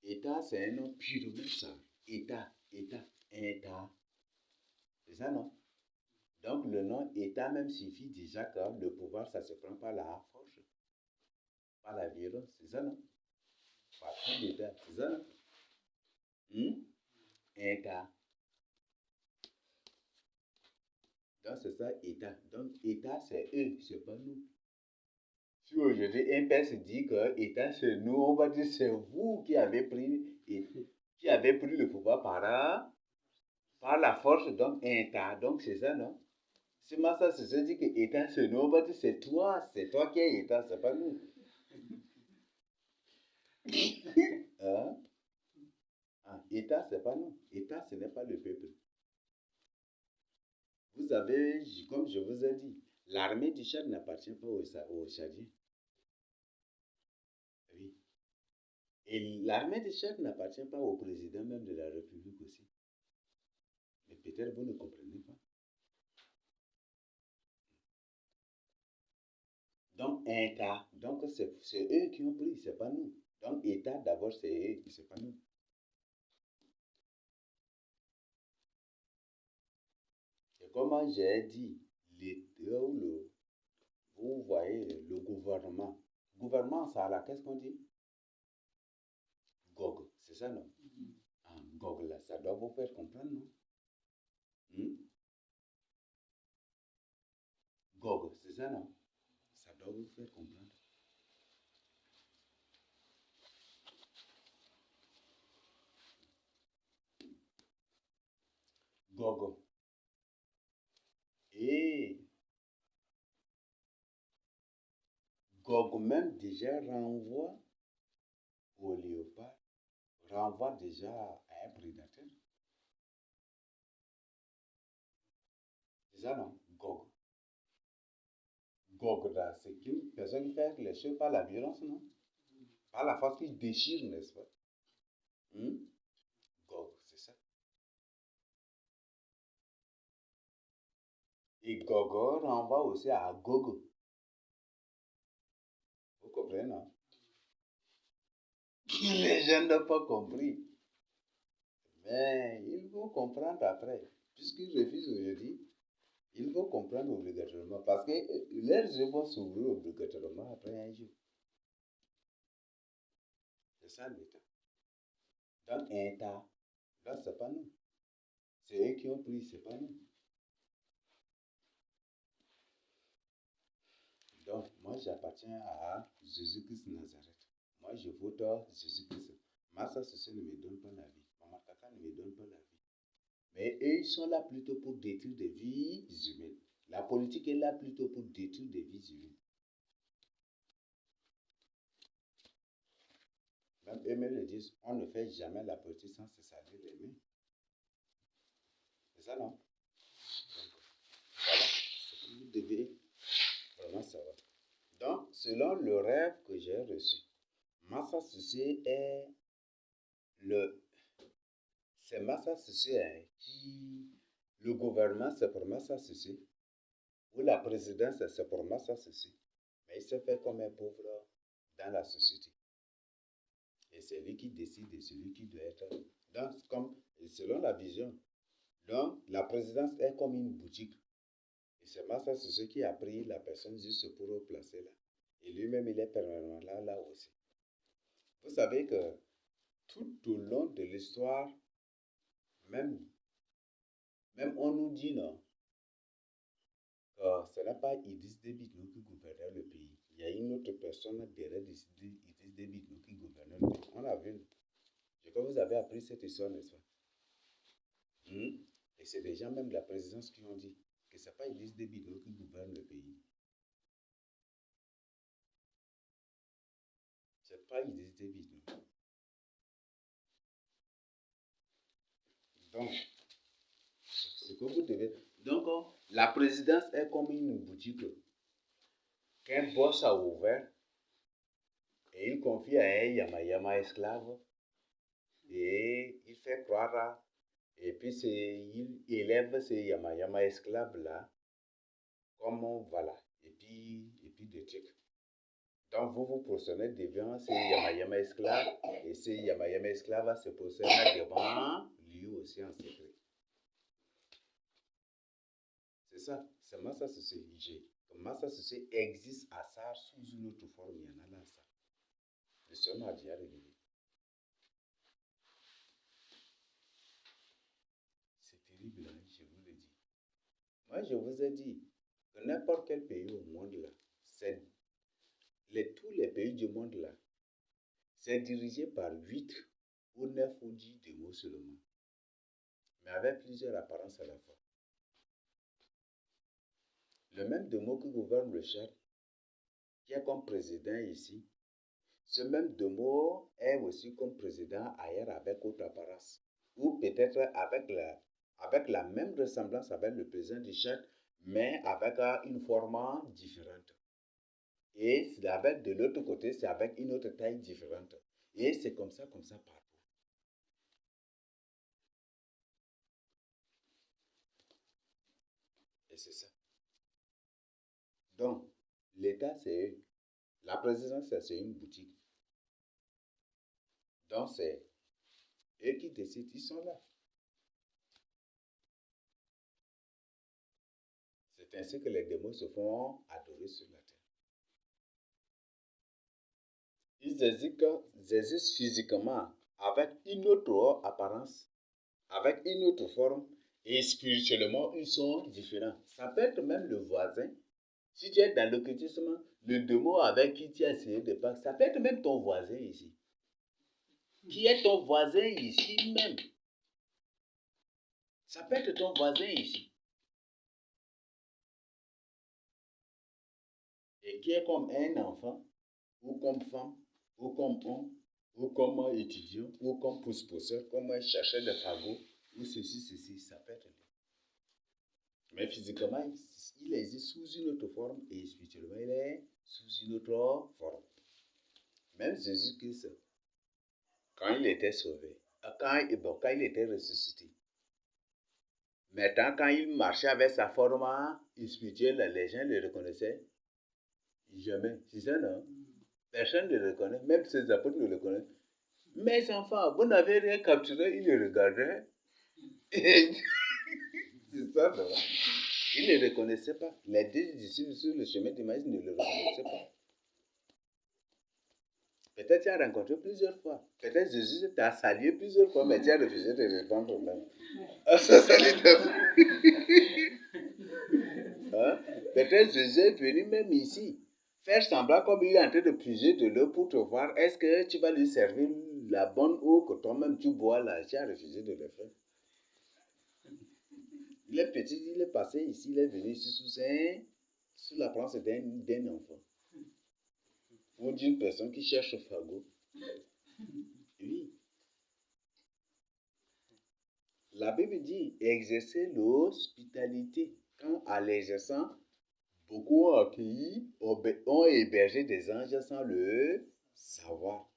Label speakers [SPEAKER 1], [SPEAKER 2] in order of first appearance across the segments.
[SPEAKER 1] État, c'est un nom purement ça. État, État, État. C'est ça, non? Donc, le nom État même suffit déjà que le pouvoir, ça se prend par la force, par la violence. C'est ça, non? Par coup d'État. C'est ça, non? État. Donc, c'est ça, État. Donc, État, c'est eux, c'est pas nous. Si aujourd'hui un père se dit que État, c'est nous, on va dire c'est vous qui avez pris le pouvoir par la force, donc État. Donc, c'est ça, non? Si Massa se dit que État, c'est nous, on va dire c'est toi qui es État, c'est pas nous. Hein? Ah, État, c'est pas nous. État, ce n'est pas le peuple. Vous avez, comme je vous ai dit, l'armée du Tchad n'appartient pas aux Tchadiens. Oui. Et l'armée du Tchad n'appartient pas au président même de la République aussi. Mais peut-être vous ne comprenez pas. Donc, État, donc c'est eux qui ont pris, c'est pas nous. Donc, État, d'abord, c'est eux, c'est pas nous. Et comme j'ai dit, vous voyez, le gouvernement. Gouvernement, ça là, qu'est-ce qu'on dit? Gog, c'est ça, non? Ah, Gog, là, ça doit vous faire comprendre, non? Gog, c'est ça, non? Ça doit vous faire comprendre. Gog. Et Gog même déjà renvoie au léopard, renvoie déjà à un prédateur. C'est ça, non? Gog. Gog, là, c'est une personne qui fait les choses par la violence, non? Par la force qui déchire, n'est-ce pas? Gog, c'est ça. Et Gogo renvoie aussi à Gogo. Vous comprenez, non? Les gens n'ont pas compris. Mais ils vont comprendre après. Puisqu'ils refusent aujourd'hui, ils vont comprendre obligatoirement. Parce que leurs yeux vont s'ouvrir obligatoirement après un jour. C'est ça l'État. Donc, un État, là, c'est pas nous. C'est eux qui ont pris, c'est pas nous. Donc, moi, j'appartiens à Jésus-Christ Nazareth. Moi, je vote à Jésus-Christ. Massa Sissé ne me donne pas la vie. Maman Kaka ne me donne pas la vie. Mais eux, ils sont là plutôt pour détruire des vies humaines. La politique est là plutôt pour détruire des vies humaines. Même eux-mêmes le disent, on ne fait jamais la politique sans se salir les mains. C'est ça, non? Donc, voilà, c'est que vous devez vraiment savoir. Donc, selon le rêve que j'ai reçu, Massa Sissé c'est Massa Sissé qui, le gouvernement c'est pour Massa Sissé, ou la présidence c'est pour Massa Sissé, mais il se fait comme un pauvre dans la société. Et c'est lui qui décide de celui qui doit être selon la vision. Donc, la présidence est comme une boutique. Et c'est Massa Sissé qui a pris la personne juste pour le placer là. Et lui-même, il est permanemment là aussi. Vous savez que tout au long de l'histoire, même on nous dit non, que ce n'est pas Idriss Déby Itno qui gouvernait le pays. Il y a une autre personne derrière Idriss Déby Itno qui gouvernait le pays. On a vu. Je crois que vous avez appris cette histoire, n'est-ce pas? Et c'est des gens même de la présidence qui ont dit que ce n'est pas Idriss Déby Itno qui gouverne le pays. Ce n'est pas Idriss Déby Itno. Donc, c'est que vous devez. Donc, la présidence est comme une boutique qu'un boss a ouvert et il confie à un Yama esclave et il fait croire et puis il élève ces Yama esclaves là comme voilà et puis des trucs. Donc, vous vous positionnez devant ces Yama esclaves, et ces Yama esclaves se positionnent devant lui aussi en secret. C'est ça, c'est Massa Sissé IG. Massa Sissé existe à ça sous une autre forme, il y en a là, ça. Le seul m'a déjà révélé. C'est terrible, hein, je vous le dis. Moi, je vous ai dit que n'importe quel pays au monde là, tous les pays du monde là, c'est dirigé par 8 ou 9 ou 10 démos seulement, mais avec plusieurs apparences à la fois. Le même démo qui gouverne le Tchad, qui est comme président ici, ce même démo est aussi comme président ailleurs avec autre apparence, ou peut-être avec la même ressemblance avec le président du Tchad, mais avec une forme différente. Et avec de l'autre côté, c'est avec une autre taille différente. Et c'est comme ça partout. Et c'est ça. Donc, l'État, c'est eux. La présidence, c'est une boutique. Donc, c'est eux qui décident, ils sont là. C'est ainsi que les démons se font adorer sur la terre. Ils existent physiquement avec une autre apparence, avec une autre forme, et spirituellement, ils sont différents. Ça peut être même le voisin. Si tu es dans l'occultisme, le démon avec qui tu as essayé de parler, ça peut être même ton voisin ici. Qui est ton voisin ici même. Ça peut être ton voisin ici. Et qui est comme un enfant, ou comme femme, ou comme homme, ou comme étudiant, ou comme pousse-pousseur, comme un chercheur de fagots, ou ceci, ça peut être lui. Mais physiquement, il existe sous une autre forme et spirituellement, il est sous une autre forme. Même Jésus-Christ, quand il était sauvé, quand il était ressuscité, maintenant, quand il marchait avec sa forme spirituelle, les gens le reconnaissaient jamais. C'est ça, non? Personne ne le reconnaît, même ses apôtres ne le connaissent. Mes enfants, vous n'avez rien capturé, ils le regardaient. C'est ça, non? Ils ne le reconnaissaient pas. Les 10 disciples sur le chemin du maïs ne le reconnaissaient pas. Peut-être tu as rencontré plusieurs fois. Peut-être Jésus t'a salué plusieurs fois, mais tu as refusé de répondre même. Ça, hein? Peut-être Jésus est venu même ici, faire semblant comme il est en train de puiser de l'eau pour te voir. Est-ce que tu vas lui servir la bonne eau que toi-même tu bois là? Tu as refusé de le faire. Il est petit, il est passé ici, il est venu ici sous l'apparence d'un enfant. Ou d'une personne qui cherche au fagot. Oui. La Bible dit exercer l'hospitalité. Quand à l'exerçant, beaucoup ont accueilli, ont hébergé des anges sans le savoir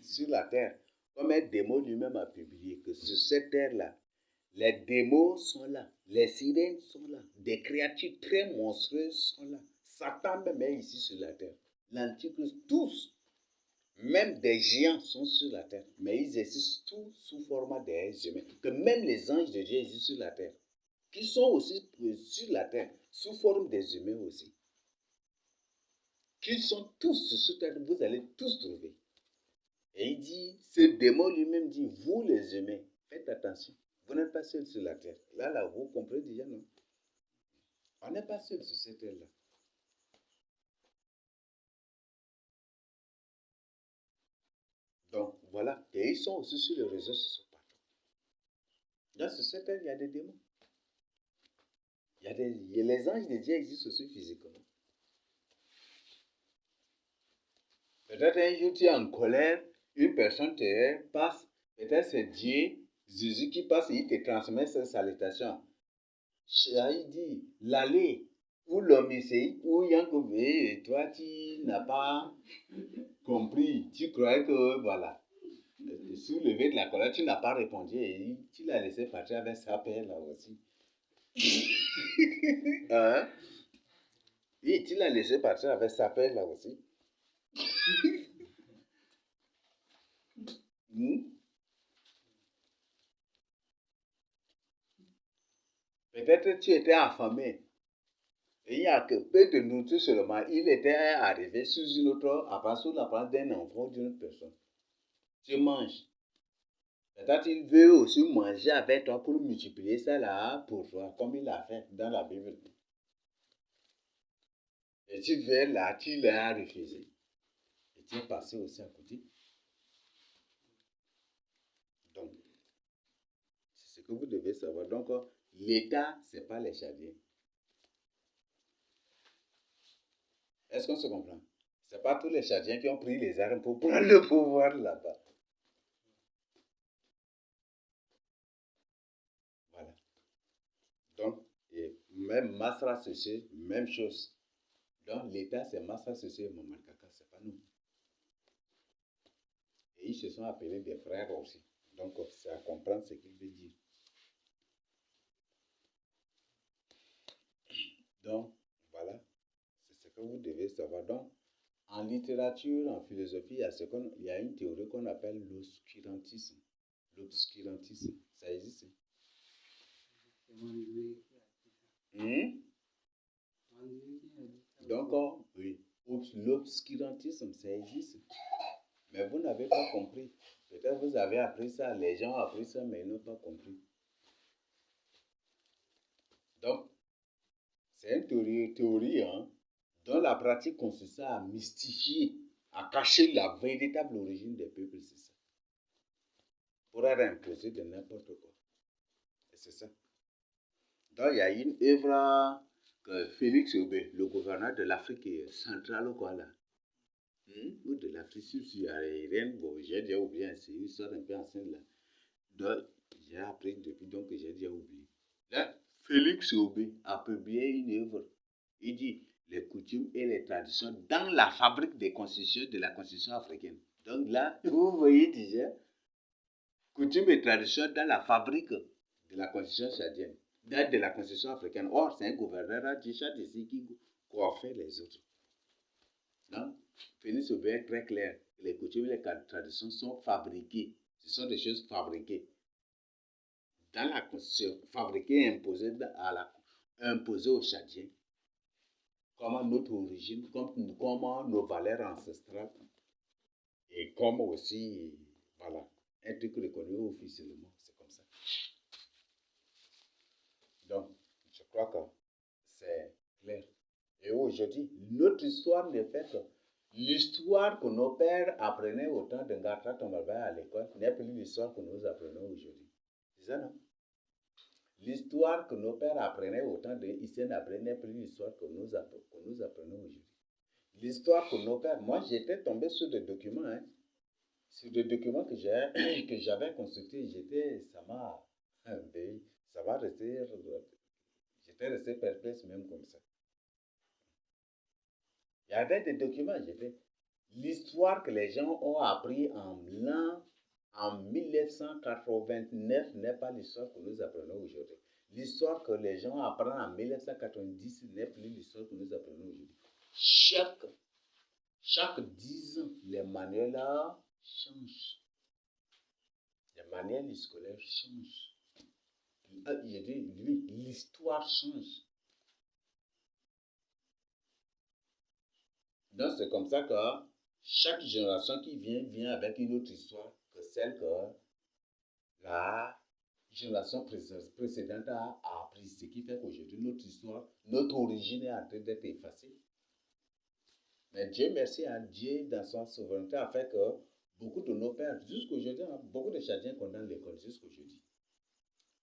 [SPEAKER 1] sur la terre. Comme un démon lui-même a publié que sur cette terre-là, les démons sont là, les sirènes sont là, des créatures très monstrueuses sont là. Satan même est ici sur la terre. L'Antichrist, tous, même des géants sont sur la terre, mais ils existent tous sous forme des humains. Que même les anges de Dieu existent sur la terre, qui sont aussi sur la terre, sous forme des humains aussi. Qu'ils sont tous sur terre, vous allez tous trouver. Et il dit, ce démon lui-même dit, vous les humains, faites attention, vous n'êtes pas seuls sur la terre. Là, vous comprenez déjà, non? On n'est pas seuls sur cette terre-là. Donc, voilà. Et ils sont aussi sur les réseaux sociaux partout. Dans sur cette terre, il y a des démons. Les anges de Dieu existent aussi physiquement. Peut-être un jour tu es en colère, une personne te passe, peut-être c'est Dieu, Jésus qui passe et il te transmet cette salutation. Il dit, l'aller, ou l'homicide, ou Yankové, et toi tu n'as pas compris, tu croyais que voilà. Soulevé de la colère, tu n'as pas répondu et tu l'as laissé partir avec sa paix là aussi. Hein? Oui, tu l'as laissé partir avec sa paix là aussi. Peut-être tu étais affamé. Et il n'y a que peu de nourriture seulement. Il était arrivé sous une autre, à part sous la place d'un enfant ou d'une personne. Tu manges. Peut-être il veut aussi manger avec toi pour multiplier ça là pour toi, comme il l'a fait dans la Bible. Et tu veux là, tu l'as refusé. Et tu es passé aussi à côté. Donc, c'est ce que vous devez savoir. Donc, l'État, ce n'est pas les Chadiens. Est-ce qu'on se comprend? Ce n'est pas tous les Chadiens qui ont pris les armes pour prendre le pouvoir là-bas. Voilà. Donc, et même Masra Sessé, même chose. Donc, l'État, c'est Masra Sessé et Mamad Kaka, ce n'est pas nous. Et ils se sont appelés des frères aussi. Donc, c'est à comprendre ce qu'il veut dire. Donc, voilà, c'est ce que vous devez savoir. Donc, en littérature, en philosophie, il y a une théorie qu'on appelle l'obscurantisme. L'obscurantisme, ça existe. Donc, oui, l'obscurantisme, ça existe. Mais vous n'avez pas compris. Peut-être vous avez appris ça, les gens ont appris ça, mais ils n'ont pas compris. Donc, c'est une théorie dont la pratique consiste à mystifier, à cacher la véritable origine des peuples, c'est ça. Pour être imposé de n'importe quoi. Et c'est ça. Donc, il y a une œuvre que Félix Aubé, le gouverneur de l'Afrique centrale, quoi, là, ou de l'Afrique subsaharienne, bon, j'ai déjà oublié, c'est une histoire un peu ancienne, là. Donc, j'ai appris depuis, donc j'ai déjà oublié. Là, Félix Aubé a publié une œuvre. Il dit les coutumes et les traditions dans la fabrique des constitutions de la constitution africaine. Donc là, vous voyez déjà, coutumes et traditions dans la fabrique de la constitution chadienne, de la constitution africaine. Or, c'est un gouverneur du Tchad ici qui coiffait les autres. Donc, Félix Aubé est très clair. Les coutumes et les traditions sont fabriquées. Ce sont des choses fabriquées. Dans la constitution, fabriquées et imposées aux Tchadiens. Comme notre origine, comme nos valeurs ancestrales. Et comme aussi, voilà, un truc reconnu officiellement, c'est comme ça. Donc, je crois que c'est clair. Et aujourd'hui, notre histoire n'est faite que l'histoire que nos pères apprenaient au temps de Ngatra Tombaba à l'école n'est plus l'histoire que nous apprenons aujourd'hui. C'est ça, non? L'histoire que nos pères apprenaient au temps de Hissène Habré n'est plus l'histoire que nous apprenons aujourd'hui. L'histoire que nos pères... Moi, j'étais tombé sur des documents, sur des documents que j'avais consultés. Ça m'a resté... J'étais resté perplexe même comme ça. Il y avait des documents, l'histoire que les gens ont appris en 1989 n'est pas l'histoire que nous apprenons aujourd'hui. L'histoire que les gens apprennent en 1990 n'est plus l'histoire que nous apprenons aujourd'hui. Chaque 10 ans, les manuels changent. Les manuels scolaires changent. L'histoire change. Donc, c'est comme ça que chaque génération qui vient avec une autre histoire que celle que la génération précédente a appris. Ce qui fait qu'aujourd'hui, notre histoire, notre origine est en train d'être effacée. Mais Dieu merci, Dieu, dans sa souveraineté, a fait que beaucoup de nos pères, jusqu'aujourd'hui, beaucoup de Tchadiens condamnent l'école jusqu'aujourd'hui.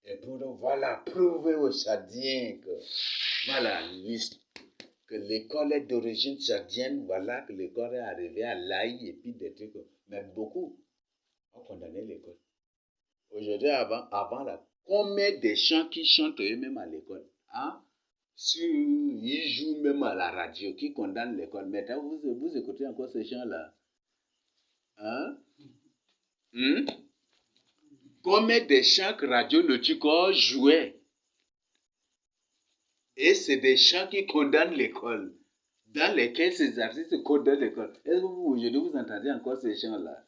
[SPEAKER 1] Et pour voilà, prouver aux Tchadiens que, voilà, que l'école est d'origine tchadienne, voilà, que l'école est arrivée à l'Aïe et puis des trucs. Mais beaucoup ont condamné l'école. Aujourd'hui, avant là, combien de chants qui chantent eux-mêmes à l'école, ils jouent même à la radio, qui condamnent l'école. Maintenant, vous écoutez encore ces chants-là. Combien de chants que Radio Lotico jouait. Et c'est des chants qui condamnent l'école. dans lesquels ces artistes codent dans l'école. Est-ce que vous, aujourd'hui, vous entendez encore ces chants-là?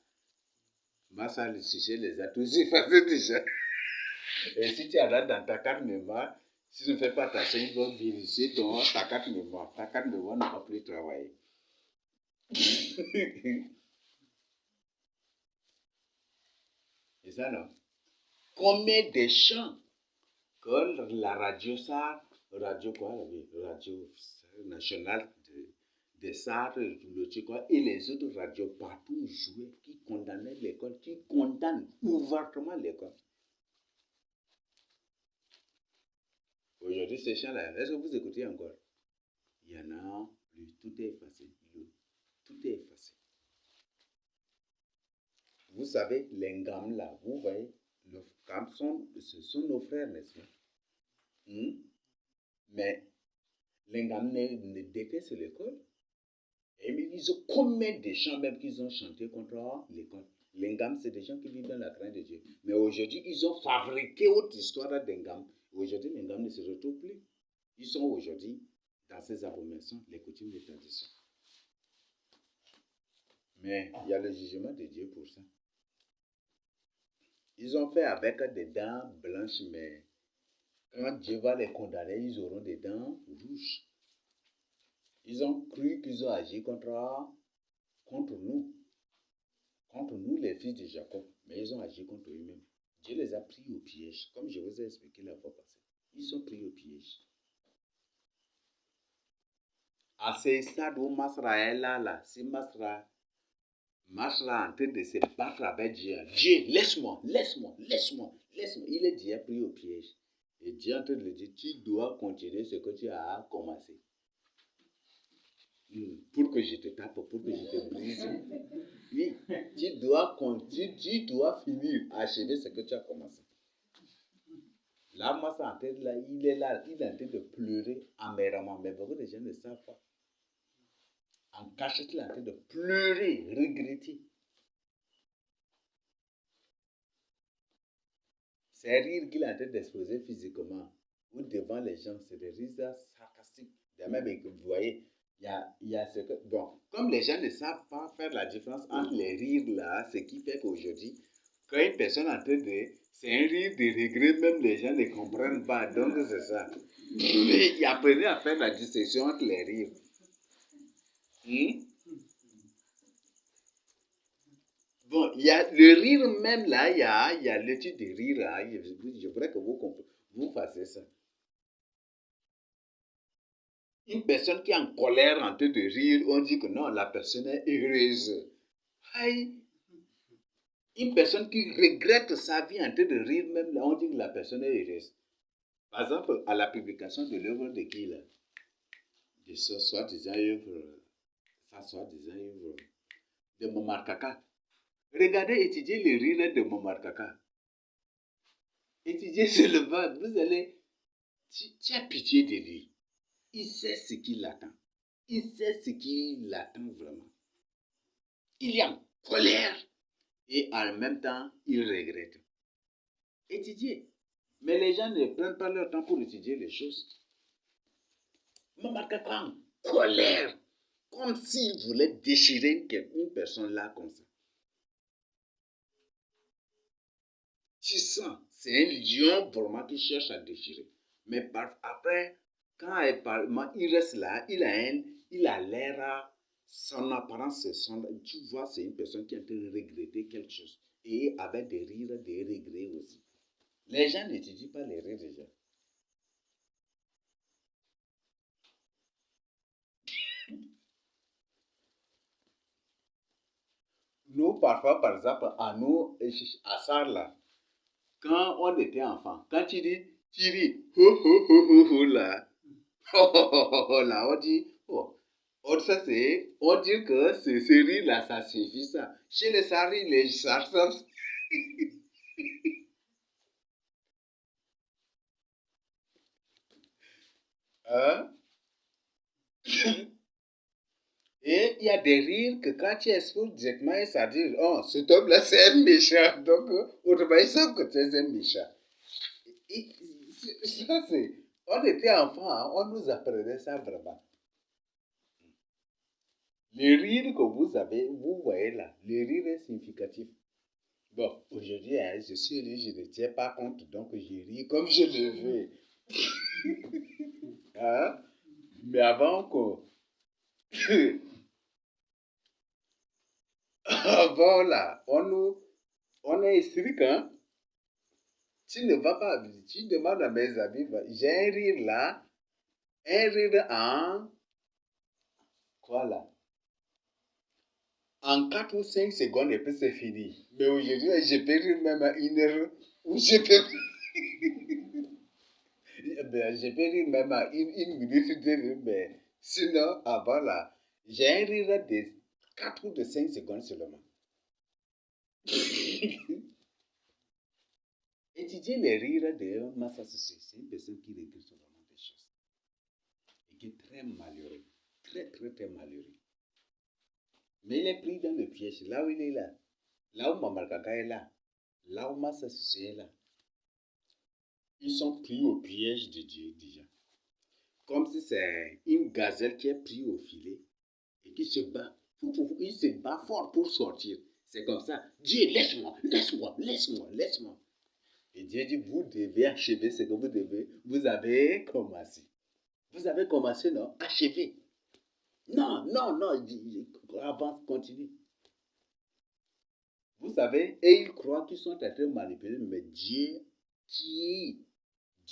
[SPEAKER 1] Massa le Cissé les a tous effacés déjà. Et si tu as dans ta carte mémoire, si tu ne fais pas attention, ils vont vérifier ta carte mémoire. Ta carte mémoire ne va plus travailler. C'est ça, non? Combien de chants que la radio SAR, radio nationale des SAR, et les autres radios partout jouaient, qui condamnaient l'école, qui condamnent ouvertement l'école. Aujourd'hui, ces chants-là, est-ce que vous écoutez encore? Il y en a plus, tout est effacé. Tout est effacé. Vous savez, les Ngam là, vous voyez, les Ngam ce sont nos frères, n'est-ce pas? Mais les Ngam ne détestent l'école. Et ils ont combien de chants même qu'ils ont chanté contre l'école. Les Ngam, c'est des gens qui vivent dans la crainte de Dieu. Mais aujourd'hui, ils ont fabriqué autre histoire des Ngam. Aujourd'hui, les Ngam ne se retrouvent plus. Ils sont aujourd'hui dans ces abominations, les coutumes des traditions. Mais il y a le jugement de Dieu pour ça. Ils ont fait avec des dents blanches, mais quand Dieu va les condamner, ils auront des dents rouges. Ils ont cru qu'ils ont agi contre nous, les fils de Jacob, mais ils ont agi contre eux-mêmes. Dieu les a pris au piège, comme je vous ai expliqué la fois passée. Ils sont pris au piège. À ce stade où Masra est là, si Masra en train de se battre avec Dieu. Dieu, laisse-moi. Il est déjà pris au piège. Et Dieu est en train de lui dire, tu dois continuer ce que tu as commencé. Pour que je te tape, pour que je te brise. Oui, tu dois finir, achever ce que tu as commencé. Là, moi, ça en tête, là, il est en train de pleurer amèrement. Mais beaucoup de gens ne savent pas. En cachette, il est en train de pleurer, regretter. Ces rires qu'il est en train d'exposer physiquement ou devant les gens, c'est des rires sarcastiques. Même que vous voyez, il y a ce que... Bon, comme les gens ne savent pas faire la différence entre les rires là, ce qui fait qu'aujourd'hui, quand une personne est en train de... C'est un rire de regret, même les gens ne comprennent pas. Donc c'est ça. Mais apprenez à faire la distinction entre les rires. Bon, il y a le rire même là, il y a le type de rire là. Je voudrais que vous fassiez ça. Une personne qui est en colère en train de rire, on dit que non, la personne est heureuse. Aïe. Une personne qui regrette sa vie en train de rire, même là, on dit que la personne est heureuse. Par exemple, à la publication de l'œuvre de qui là? De ce soi-disant œuvre, de Momar Kaka. Regardez, étudiez le rire de Momar Kaka. Étudiez seulement, vous allez, tu as pitié de lui. Il sait ce qu'il attend. Il sait ce qu'il attend vraiment. Il est en colère et en même temps, il regrette. Étudier. Mais les gens ne prennent pas leur temps pour étudier les choses. Momar Kaka en colère, comme s'il voulait déchirer une personne là comme ça. Tu sens, c'est un lion vraiment qui cherche à déchirer. Mais après, quand il reste là, il a l'air, son apparence, tu vois, c'est une personne qui est en train de regretter quelque chose. Et avec des rires, des regrets aussi. Les gens n'étudient pas les rires des gens. Nous, parfois, par exemple, à Sarla, quand on était enfant, quand tu ris, ho, là, là, on dit, on dit que ce rire-là, ça suffit ça. Chez les Saris, les Sarsams, hein? Et il y a des rires que quand tu exposes directement, ça dit, oh, cet homme-là, c'est un méchant. Donc, autrement, ils savent que tu es un méchant. Et ça, c'est... On était enfants, hein, on nous apprenait ça vraiment. Le rire que vous avez, vous voyez là, le rire est significatif. Bon, aujourd'hui, hein, je suis riche, je ne tiens pas compte, donc je ris comme je le veux. Hein? Mais avant que, avant là, on est strict, hein? Tu ne vas pas, tu demandes à mes amis, j'ai un rire là, un rire en, quoi là? En 4 ou 5 secondes, et puis c'est fini. Mais aujourd'hui, je peux rire même à 1 heure, ou je peux, ben, je peux rire même à une minute, 2 minutes, mais sinon, avant là, j'ai un rire de 4 ou de 5 secondes seulement. Étudier les rires de Massa Sosé, c'est une personne qui regrette vraiment des choses. Et qui est très malheureux. Très, très, très malheureux. Mais il est pris dans le piège. Là où il est là. Là où Mamarkaka est là. Là où Massa Sosé est là. Ils sont pris au piège de Dieu déjà. Comme si c'est une gazelle qui est prise au filet et qui se bat. Il se bat fort pour sortir. C'est comme ça. Dieu, laisse-moi, laisse-moi, laisse-moi, laisse-moi. Et Dieu dit, vous devez achever ce que vous devez. Vous avez commencé. Vous avez commencé, non? Achevez. Non, non, non. Avance, continue. Vous savez, et ils croient qu'ils sont en train de manipuler, mais Dieu qui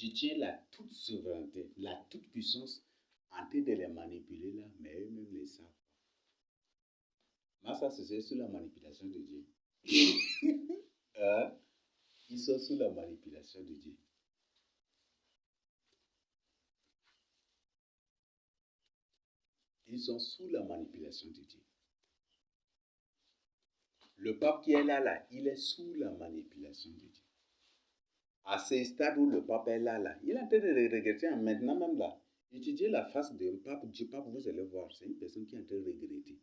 [SPEAKER 1] détient la toute souveraineté, la toute puissance, en train de les manipuler là, mais eux-mêmes les savent. Moi, ça, c'est sous la manipulation de Dieu. Hein? Ils sont sous la manipulation de Dieu. Ils sont sous la manipulation de Dieu. Le pape qui est là, là, il est sous la manipulation de Dieu. À ce stade où le pape est là, là, il est en train de regretter maintenant même là. Étudiez la face du pape, vous allez voir, c'est une personne qui est en train de regretter.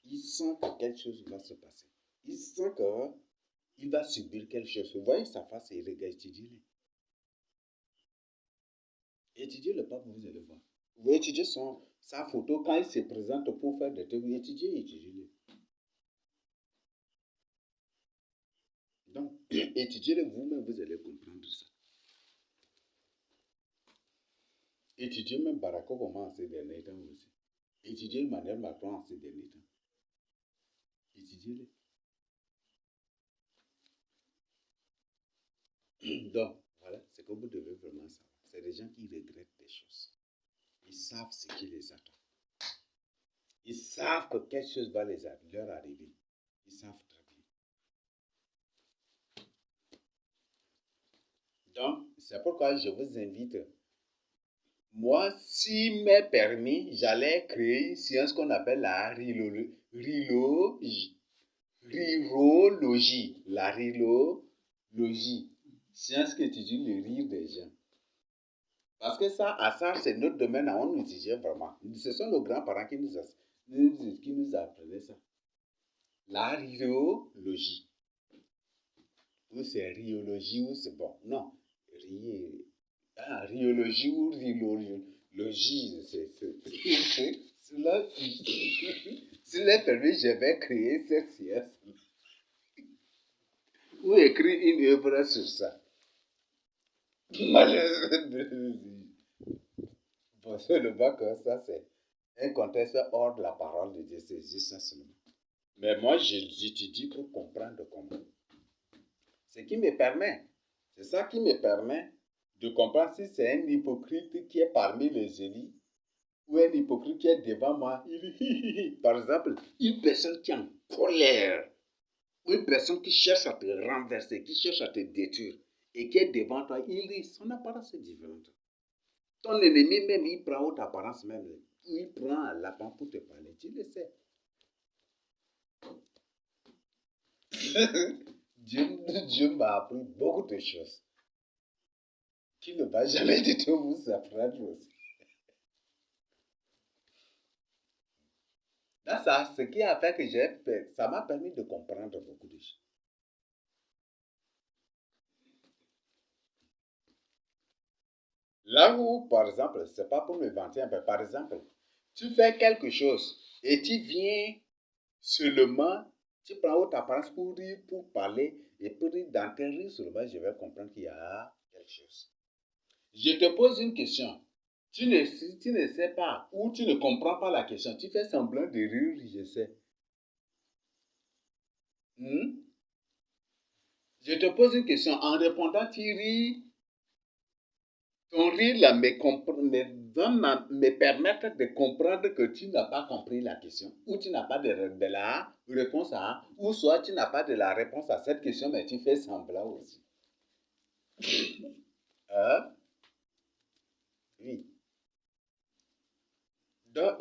[SPEAKER 1] Il sent que quelque chose va se passer. Il sent qu'il va subir quelque chose. Vous voyez sa face et regarde, étudiez-le. Étudiez le pape, vous allez voir. Vous étudiez sa photo quand il se présente pour faire des trucs. Étudiez-le. Donc, étudiez-le vous-même, vous allez comprendre ça. Étudiez même Barack Obama en ces derniers temps aussi. Étudiez Emmanuel Macron en ces derniers temps. Étudiez-le. Donc, voilà, c'est que vous devez vraiment savoir. C'est des gens qui regrettent des choses. Ils savent ce qui les attend. Ils savent que quelque chose va leur arriver. Ils savent très bien. Donc, c'est pourquoi je vous invite. Moi, si m'est permis, j'allais créer une science qu'on appelle la rilologie. La rilologie. Science qui étudie le rire des gens. Parce que ça, c'est notre domaine, on nous disait vraiment. Ce sont nos grands-parents qui nous apprenaient ça. La rhiologie. Ou c'est rhiologie, ou c'est bon. Non. Rhiologie ou rhiologie, c'est là. S'il est permis, je vais créer cette science. Ou écrire une œuvre sur ça. Bon, seulement que ça, c'est un contexte hors de la parole de Dieu, c'est juste ça seulement. Mais moi, j'étudie pour comprendre comment. Ce qui me permet, c'est ça qui me permet de comprendre si c'est un hypocrite qui est parmi les élus ou un hypocrite qui est devant moi. Par exemple, une personne qui est en colère ou une personne qui cherche à te renverser, qui cherche à te détruire et qui est devant toi, son apparence est différente. Ton ennemi même, il prend autre apparence même. Il prend l'apparence pour te parler. Tu le sais. Dieu m'a appris beaucoup de choses qui ne va jamais du tout vous apprendre aussi. Là, ça, ce qui a fait que j'ai fait, ça m'a permis de comprendre beaucoup de choses. Là où, par exemple, c'est pas pour me vanter, mais par exemple, tu fais quelque chose Et tu viens seulement, tu prends votre apparence pour rire, pour parler, et pour rire dans tes rires seulement, je vais comprendre qu'il y a quelque chose. Je te pose une question. Tu ne sais pas ou tu ne comprends pas la question. Tu fais semblant de rire, je sais. Je te pose une question. En répondant, tu ris. Ton rire là me permettre de comprendre que tu n'as pas compris la question, ou tu n'as pas de la réponse à, ou soit tu n'as pas de la réponse à cette question, mais tu fais semblant aussi. Hein? Oui. Donc,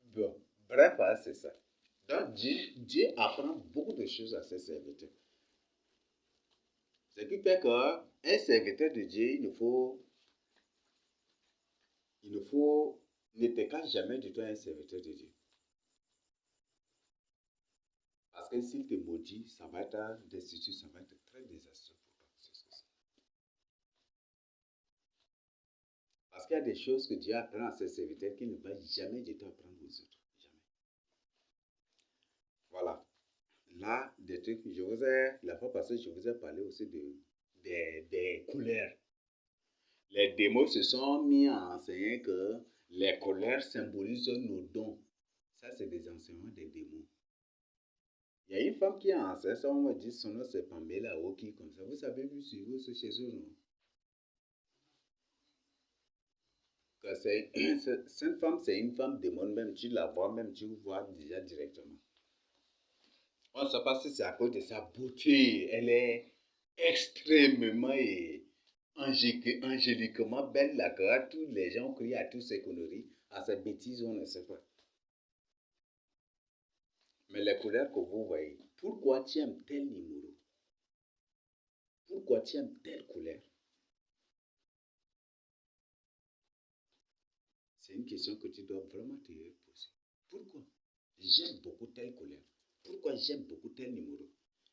[SPEAKER 1] bon, bref, hein, c'est ça. Donc, Dieu apprend beaucoup de choses à ses serviteurs. Ce qui fait qu'un serviteur de Dieu, ne te cache jamais du tout un serviteur de Dieu. Parce que s'il te maudit, ça va être destitué, ça va être très désastreux pour toi. Parce qu'il y a des choses que Dieu apprend à ses serviteurs qu'il ne va jamais du tout apprendre aux autres. Jamais. Voilà. Là, des trucs, la fois passée, je vous ai parlé aussi des couleurs. Les démos se sont mis à enseigner que les couleurs symbolisent nos dons. Ça, c'est des enseignements des démos. Il y a une femme qui a enseigné ça, on m'a dit son nom c'est Pamela Oki, comme ça. Vous avez vu sur chez eux, non? Cette femme, c'est une femme démon, même tu la vois, même tu vois déjà directement. On ne sait pas si c'est à cause de sa beauté. Elle est extrêmement et angéliquement belle, là, que tous les gens crient à toutes ces conneries, à ces bêtises, on ne sait pas. Mais les couleurs que vous voyez, pourquoi tu aimes tel numéro? Pourquoi tu aimes telle couleur? C'est une question que tu dois vraiment te poser. Pourquoi j'aime beaucoup telle couleur? Pourquoi j'aime beaucoup tel numéro?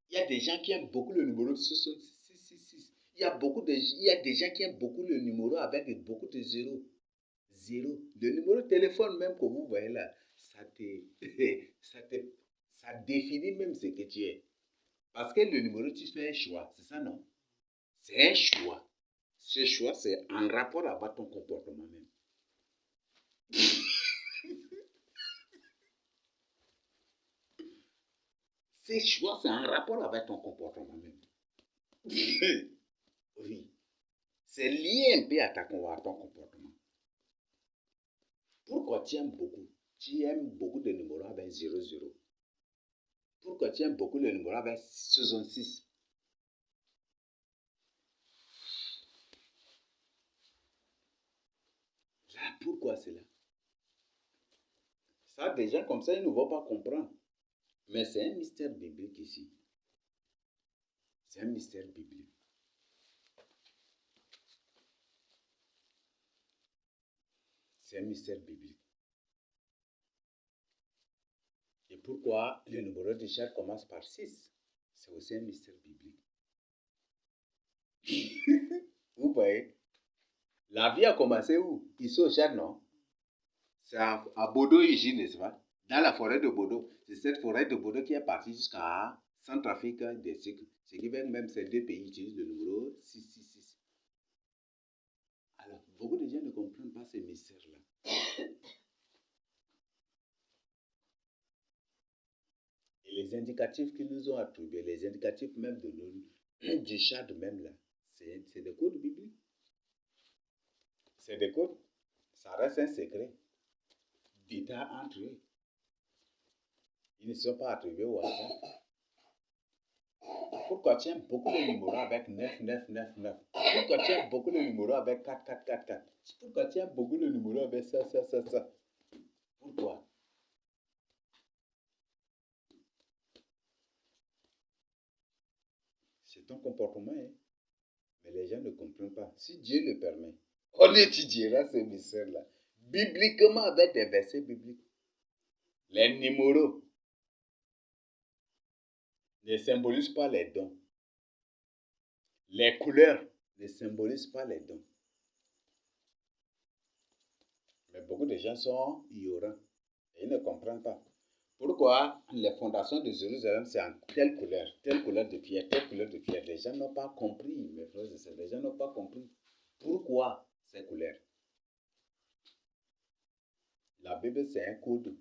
[SPEAKER 1] Il y a des gens qui aiment beaucoup le numéro 666. Il y a des gens qui aiment beaucoup le numéro avec beaucoup de zéros. Zéro. Le numéro de téléphone même que vous voyez là, ça, te, ça définit même ce que tu es. Parce que le numéro, tu fais un choix, c'est ça, non? C'est un choix. Ce choix, c'est en rapport avec ton comportement même. Ce choix, c'est en rapport avec ton comportement même. Oui. C'est lié un peu à ton comportement. Pourquoi tu aimes beaucoup? Tu aimes beaucoup de numéros avec 00. Pourquoi tu aimes beaucoup le numéro avec 66? Là, pourquoi cela? Ça, des gens comme ça, ils ne vont pas comprendre. Mais c'est un mystère biblique ici. C'est un mystère biblique. C'est un mystère biblique. Et pourquoi le numéro de chair commence par 6? C'est aussi un mystère biblique. Vous voyez? La vie a commencé où? Ici au Tchad, non? C'est à Bodo ici, n'est-ce pas? Dans la forêt de Bodo. C'est cette forêt de Bodo qui est partie jusqu'à Centrafrique des cycles. Ce qui fait que même ces deux pays utilisent le numéro 666. Alors, beaucoup de gens ne comprennent pas ces mystères-là. Et les indicatifs qu'ils nous ont attribués, les indicatifs même du Tchad même là, c'est des codes bibliques. C'est des codes. Ça reste un secret d'État entre eux. Ils ne sont pas attribués au hasard. Pourquoi tu aimes beaucoup le numéro avec 9999? Pourquoi tu aimes beaucoup le numéro avec 4444? Pourquoi tu aimes beaucoup le numéro avec ça? Pourquoi? C'est ton comportement, hein? Mais les gens ne comprennent pas. Si Dieu le permet, on étudiera ce mystère-là. Bibliquement, avec des versets bibliques. Les numéros ne symbolisent pas les dons. Les couleurs ne symbolisent pas les dons. Mais beaucoup de gens sont ignorants et ils ne comprennent pas. Pourquoi les fondations de Jérusalem, c'est en telle couleur de pierre, telle couleur de pierre. Les gens n'ont pas compris, mes frères et sœurs, les gens n'ont pas compris pourquoi ces couleurs. La Bible, c'est un code.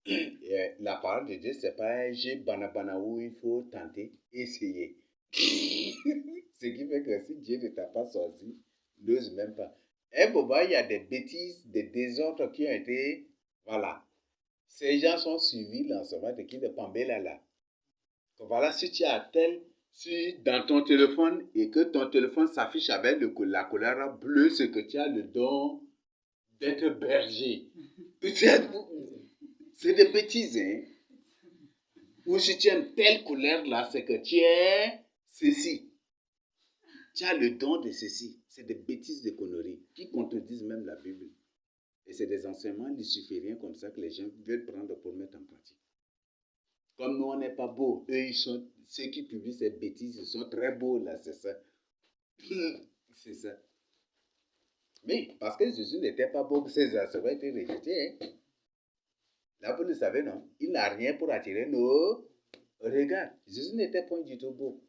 [SPEAKER 1] Et la parole de Dieu, c'est pas un jeu banabana où il faut tenter, essayer. Ce qui fait que si Dieu ne t'a pas sorti, n'ose même pas. Et Boba, il y a des bêtises, des désordres qui ont été. Voilà. Ces gens sont suivis l'enseignement de qui de Pambela là. Voilà, si tu as si dans ton téléphone et que ton téléphone s'affiche avec la couleur bleue, c'est que tu as le don d'être berger. C'est des bêtises, hein. Ou si tu aimes telle couleur là, c'est que tu es ceci. Tu as le don de ceci. C'est des bêtises de conneries qui contredisent même la Bible. Et c'est des enseignements lucifériens comme ça que les gens veulent prendre pour mettre en pratique. Comme nous, on n'est pas beaux, eux, ceux qui publient ces bêtises, ils sont très beaux là, c'est ça. C'est ça. Mais parce que Jésus n'était pas beau, ses enseignements étaient rejetés. Hein. Là, vous le savez, non? Il n'a rien pour attirer nos regards. Jésus n'était pas du tout beau.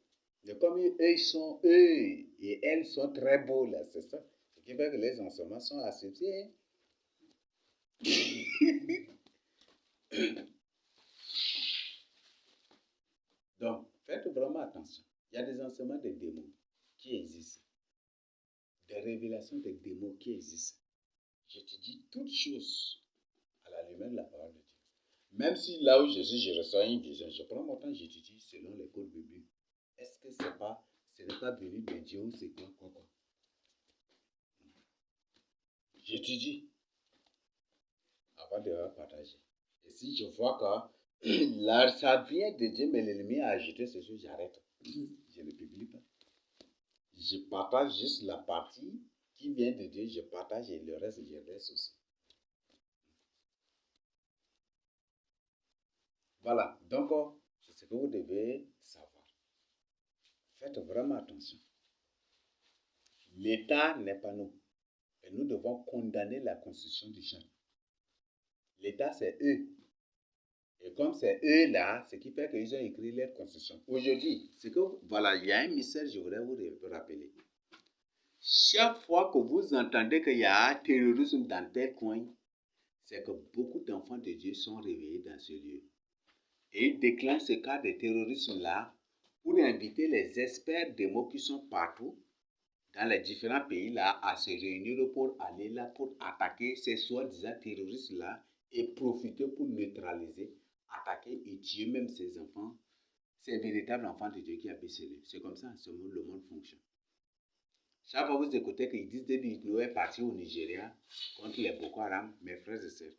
[SPEAKER 1] Mais comme eux et elles sont très beaux là, c'est ça. Ce qui fait que les enseignements sont acceptés. Hein. Donc, faites vraiment attention. Il y a des enseignements de démons qui existent. Des révélations des démons qui existent. Je te dis toutes choses à la lumière de la parole de Dieu. Même si là où je suis, je reçois une vision, je prends mon temps, j'étudie selon les codes bibliques. Est-ce que ce n'est pas venu de Dieu ou c'est quoi? J'étudie avant de partager. Et si je vois que là, ça vient de Dieu, mais l'ennemi a ajouté ces choses, j'arrête. Je ne publie pas. Je partage juste la partie qui vient de Dieu, je partage et le reste, je laisse aussi. Voilà, donc c'est ce que vous devez savoir. Faites vraiment attention. L'État n'est pas nous. Et nous devons condamner la construction du champ. L'État, c'est eux. Et comme c'est eux là, ce qui fait qu'ils ont écrit leur constitution. Aujourd'hui, c'est que, voilà, il y a un message, je voudrais vous rappeler. Chaque fois que vous entendez qu'il y a un terrorisme dans tel coin, c'est que beaucoup d'enfants de Dieu sont réveillés dans ce lieu. Et ils déclenchent ce cas de terrorisme-là pour inviter les experts des mots qui sont partout dans les différents pays là à se réunir pour aller là pour attaquer ces soi-disant terroristes là et profiter pour neutraliser, attaquer et tuer même ces enfants, ces véritables enfants de Dieu qui habitent chez eux. C'est comme ça que le monde fonctionne. Chaque fois que vous écoutez qu'ils disent que nous est parti au Nigeria contre les Boko Haram, mes frères et sœurs,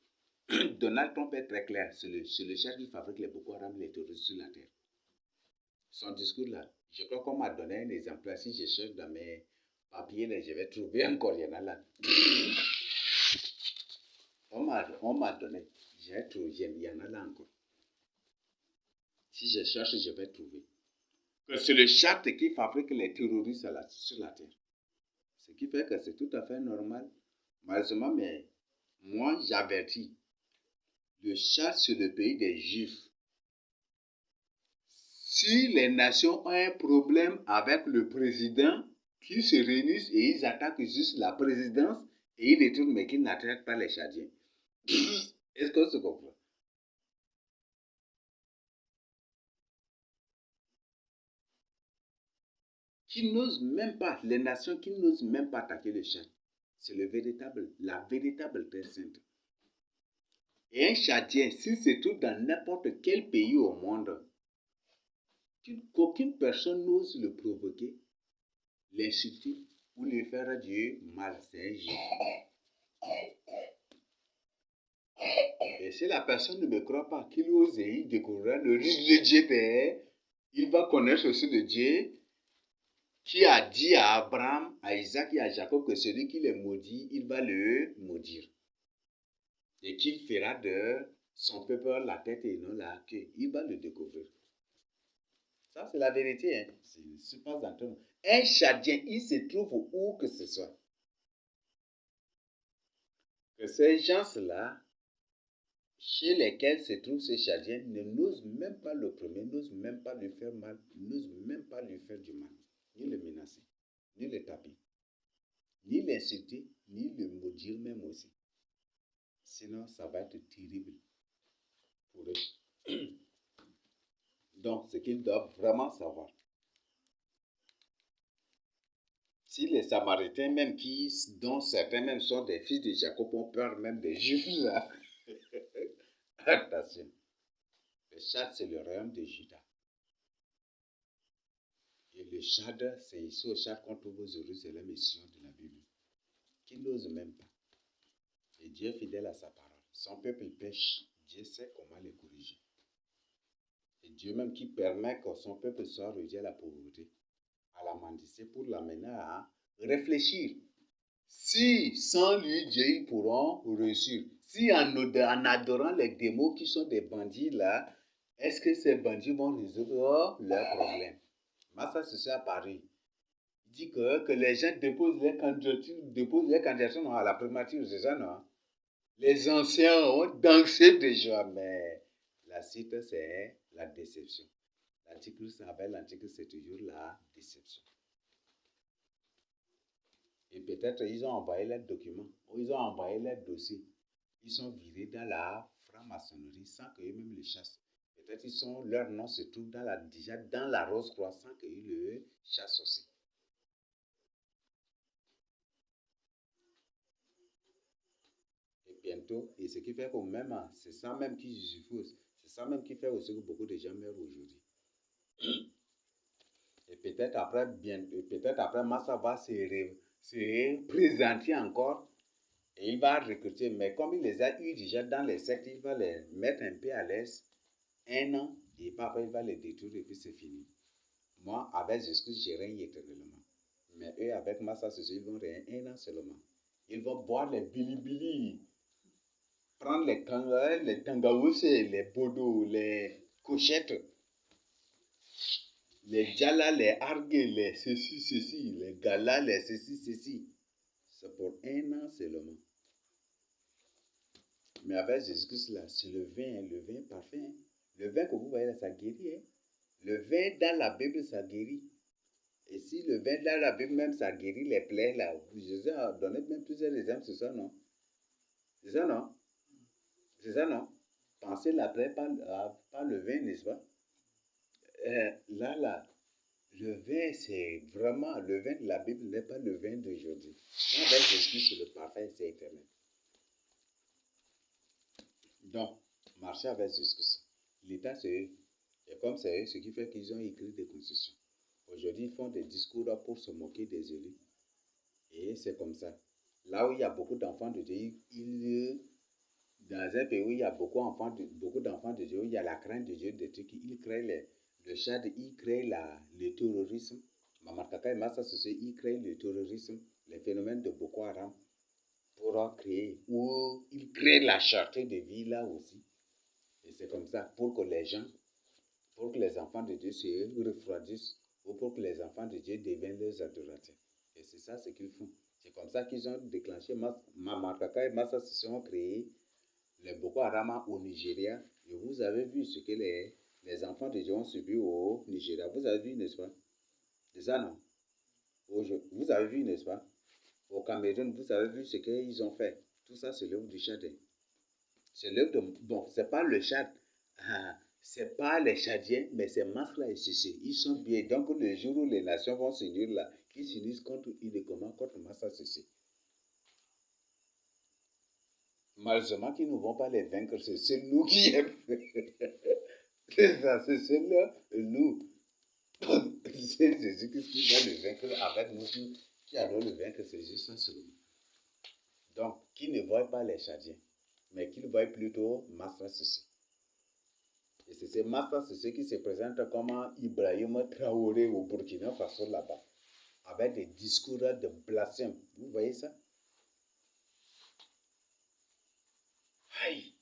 [SPEAKER 1] Donald Trump est très clair, c'est le chef qui fabrique les Boko Haram, les terroristes sur la terre. Son discours là, je crois qu'on m'a donné un exemple. Si je cherche dans mes papiers, là, je vais trouver encore, il y en a là. On m'a donné, j'ai trouvé, il y en a là encore. Si je cherche, je vais trouver. Que c'est le chat qui fabrique les terroristes sur la terre. Ce qui fait que c'est tout à fait normal. Malheureusement, mais moi, j'avertis. Le chat, c'est le pays des Juifs. Si les nations ont un problème avec le président, qu'ils se réunissent et ils attaquent juste la présidence et ils détournent, mais qu'ils n'attaquent pas les Tchadiens. Est-ce qu'on se comprend? Qui n'osent même pas, les nations qui n'osent même pas attaquer le Tchad. C'est la véritable terre sainte. Et un Tchadien, s'il se trouve dans n'importe quel pays au monde, qu'aucune personne n'ose le provoquer, l'insulter ou lui faire du mal, c'est un juif. Et si la personne ne me croit pas, qu'il ose et il découvrira le risque de Dieu derrière, il va connaître aussi le Dieu qui a dit à Abraham, à Isaac et à Jacob que celui qui les maudit, il va le maudire. Et qu'il fera de son peuple la tête et non la queue. Il va le découvrir. Ça, c'est la vérité. Hein. C'est pas un Tchadien, il se trouve où que ce soit. que ces gens-là, chez lesquels se trouvent ces Tchadiens, n'osent même pas l'opprimer, n'osent même pas lui faire mal, n'osent même pas lui faire du mal, ni le menacer, ni le taper, ni l'insulter, ni le maudire même aussi. Sinon, ça va être terrible pour eux. Donc, ce qu'ils doivent vraiment savoir, si les Samaritains même dont certains même sont des fils de Jacob, ont peur même des Juifs là, attention, le Tchad c'est le royaume de Juda. Et le Tchad, c'est ici au Tchad qu'on trouve aux Jérusalem et Sion de la Bible, qui n'ose même pas. Et Dieu est fidèle à sa parole. Son peuple pêche, Dieu sait comment les corriger. Et Dieu même qui permet que son peuple soit réduit à la pauvreté, à la mendicité, pour l'amener à réfléchir. Si sans lui, Dieu, ils pourront réussir. Si en adorant les démons qui sont des bandits là, est-ce que ces bandits vont résoudre leurs problèmes? Massa, c'est ça à Paris. Il dit que les gens déposent les candidatures à la primature, c'est ça, non? Les anciens ont dansé déjà, mais la suite, c'est la déception. L'antichrist avec l'antichrist, c'est toujours la déception. Et peut-être ils ont envoyé leurs documents, ou ils ont envoyé leurs dossiers. Ils sont virés dans la franc-maçonnerie sans qu'eux-mêmes le chassent. Peut-être leur nom se trouve déjà dans la rose-croix sans qu'ils le chassent aussi. Et bientôt, et ce qui fait que même, c'est ça même qui justifie, c'est ça même qui fait aussi que beaucoup de gens meurent aujourd'hui. Et peut-être après Massa va se présenter encore et il va recruter. Mais comme il les a eu déjà dans les sectes, il va les mettre un peu à l'aise 1 an et après il va les détruire et puis c'est fini. Moi, avec Jésus, je règne éternellement. Mais eux, avec Massa, ils vont régner 1 an seulement. Ils vont boire les bilibili, prendre les tangaous, les bodos, les cochettes, les djala, les argues, les ceci, les galas, les ceci. C'est pour 1 an seulement. Mais avec Jésus-Christ, là, c'est le vin parfait. Hein. Le vin que vous voyez là, ça guérit. Hein. Le vin dans la Bible, ça guérit. Et si le vin dans la Bible même, ça guérit les plaies, là, Jésus a donné même plusieurs exemples, c'est ça, non? C'est ça, non? C'est ça, non? Pensez la plaie par le vin, n'est-ce pas? Là, le vin, c'est vraiment, le vin de la Bible n'est pas le vin d'aujourd'hui. Avec Jésus, c'est le parfait, c'est éternel. Donc, marcher avec Jésus. L'État, c'est eux. Et comme c'est eux, ce qui fait qu'ils ont écrit des constitutions. Aujourd'hui, ils font des discours pour se moquer des élus. Et c'est comme ça. Là où il y a beaucoup d'enfants de Dieu, dans un pays où il y a beaucoup d'enfants de Dieu, où il y a la crainte de Dieu, ils créent le Tchad, ils créent le terrorisme. Mamakaka et Massa Sosé, ils créent le terrorisme, les phénomènes de Boko Haram pour créer. Ou ils créent la cherté de vie là aussi. Et c'est comme ça, pour que les enfants de Dieu se refroidissent, ou pour que les enfants de Dieu deviennent leurs adorateurs. Et c'est ça ce qu'ils font. C'est comme ça qu'ils ont déclenché Mamakaka et Massa se sont créés les Boko Haram au Nigeria. Et vous avez vu ce que les enfants de Dieu ont subi au Nigeria. Vous avez vu, n'est-ce pas? C'est ça, non? Vous avez vu, n'est-ce pas? Au Cameroun, vous avez vu ce qu'ils ont fait. Tout ça, c'est l'œuvre du Tchad. C'est l'œuvre de... Bon, c'est pas le Tchad. C'est pas les Tchadiens, mais c'est Masla et Sissi. Ils sont bien. Donc, le jour où les nations vont s'unir là, qu'ils s'unissent uniquement contre Masla Sissi. Malheureusement qu'ils ne vont pas les vaincre, c'est nous qui aiment. C'est ça, c'est celle-là, nous. C'est Jésus-Christ qui va le vaincre avec nous, qui allons le vaincre, c'est juste ça seulement. Donc, qui ne voit pas les Tchadiens, mais qui voit plutôt Masra Sissi. Et c'est ce Masra Sissi qui se présente comme Ibrahim Traoré au Burkina Faso là-bas, avec des discours de blasphème. Vous voyez ça? Aïe!